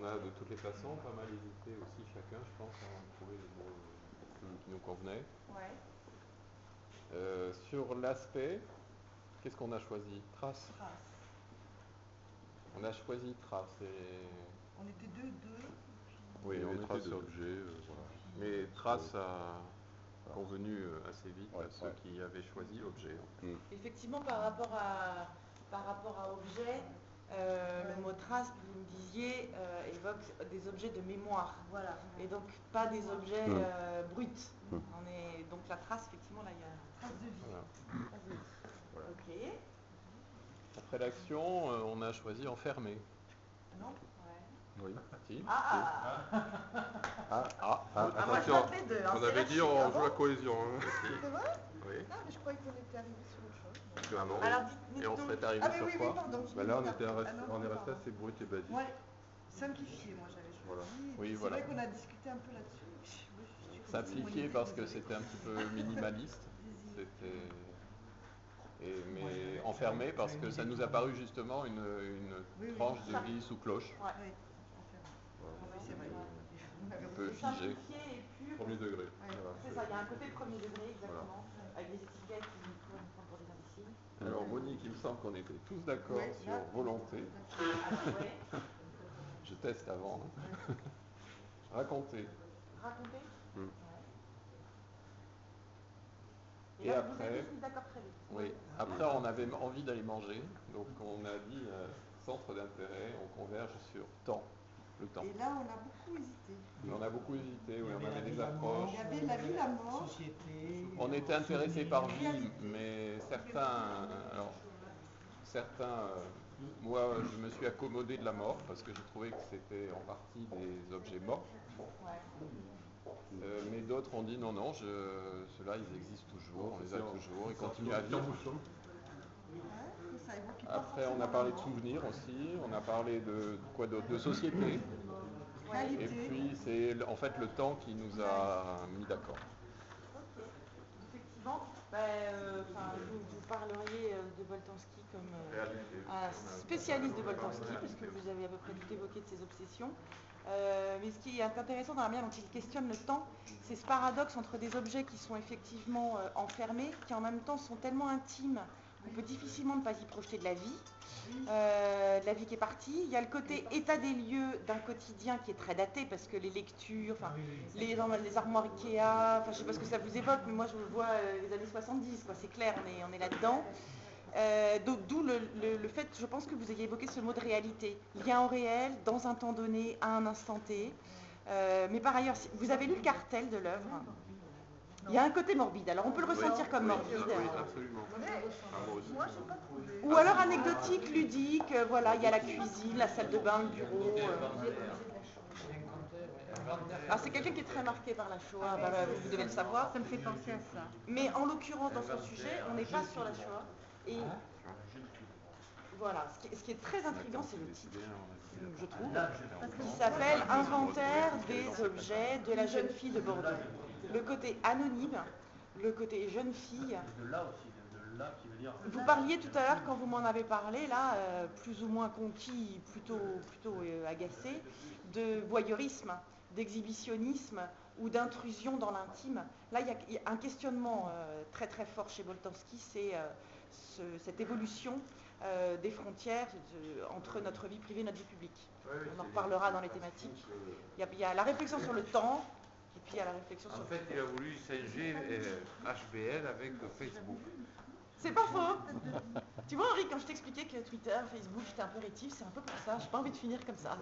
on a de toutes les façons pas mal hésité aussi chacun, je pense, avant de trouver les mots qui nous convenaient. Ouais. Sur l'aspect, qu'est-ce qu'on a choisi? Trace. Trace. On a choisi trace. On était deux. Oui, on les était traces deux. objets, voilà. Mais trace a convenu assez vite à ceux qui avaient choisi objet. Effectivement, par rapport à objet, le mot trace, vous me disiez, évoque des objets de mémoire. Voilà. Et donc pas des objets bruts. Donc la trace, effectivement, là, il y a trace de vie. Voilà. Ok. Après l'action, on a choisi enfermer. Non. Oui. Si. Moi je Attention, note les deux. on avait dit on joue la cohésion. C'est vrai? Oui. Ah, mais je croyais qu'on était arrivé sur autre chose. Ah non. Alors, Et on serait arrivé sur quoi? pardon. Là, on est resté assez brut et basique. Ouais. Simplifié, moi j'avais choisi. Voilà. Oui, c'est voilà. vrai qu'on a discuté un peu là-dessus. Simplifié parce que c'était un petit peu minimaliste. Mais enfermé parce que ça nous a paru justement une tranche de vie sous cloche. Ouais. Oui, c'est vrai. Un peu figé. Simplifié et pur. Premier degré. Voilà. C'est ça, il y a un côté premier degré, exactement, avec des étiquettes qui nous prennent pour des imbéciles. Alors Monique, il me semble qu'on était tous d'accord sur volonté. Je teste avant. Raconter. Raconter. Et là, après, vous êtes tous mis d'accord très vite. oui. Après, on avait envie d'aller manger, donc on a dit centre d'intérêt, on converge sur temps, le temps. Et là, on a beaucoup hésité. On a beaucoup hésité, oui, on avait des approches. Il y avait la vie, la mort. Société. On était intéressés par vie, mais certains, moi, je me suis accommodé de la mort parce que je trouvais que c'était en partie des objets morts. Mais d'autres ont dit non, ceux-là, ils existent toujours, on les a toujours, ils continuent à vivre. Après, on a parlé de souvenirs aussi, on a parlé de quoi d'autre? De société. Et puis, c'est en fait le temps qui nous a mis d'accord. Effectivement, vous parleriez de Boltanski comme un spécialiste de Boltanski, puisque vous avez à peu près tout évoqué de ses obsessions. Mais ce qui est intéressant dans la manière dont il questionne le temps, c'est ce paradoxe entre des objets qui sont effectivement enfermés, qui en même temps sont tellement intimes qu'on peut difficilement ne pas y projeter de la vie qui est partie. Il y a le côté état des lieux d'un quotidien qui est très daté, parce que les lectures, les armoires Ikea, je ne sais pas ce que ça vous évoque, mais moi je vois les années 70, quoi, c'est clair, on est là-dedans. D'où le fait, je pense que vous ayez évoqué ce mot de réalité, lien au réel, dans un temps donné, à un instant T. Mais par ailleurs, vous avez lu le cartel de l'œuvre. Il y a un côté morbide, alors on peut le ressentir comme morbide. Oui, absolument. Moi, j'ai pas trouvé. Ou alors anecdotique, ludique, voilà, il y a la cuisine, la salle de bain, le bureau. Alors c'est quelqu'un qui est très marqué par la Shoah, vous devez le savoir. Ça me fait penser à ça. Mais en l'occurrence, dans son sujet, on n'est pas sur la Shoah. Et voilà, ce qui est très intriguant, c'est le titre, je trouve, qui s'appelle « Inventaire des objets de la jeune fille de Bordeaux ». Le côté anonyme, le côté jeune fille. De là aussi, de là qui veut dire. Vous parliez tout à l'heure, quand vous m'en avez parlé, là, plus ou moins conquis, plutôt agacé, de voyeurisme, d'exhibitionnisme ou d'intrusion dans l'intime. Là, il y a un questionnement très très fort chez Boltanski, c'est cette évolution des frontières entre notre vie privée et notre vie publique. On en reparlera dans les thématiques. Il y a la réflexion sur le temps, et puis il y a la réflexion sur... En fait, il a voulu singer HBL avec Facebook. C'est pas faux. Tu vois, Henri, quand je t'expliquais que Twitter, Facebook, j'étais un peu rétif, c'est un peu pour ça. J'ai pas envie de finir comme ça.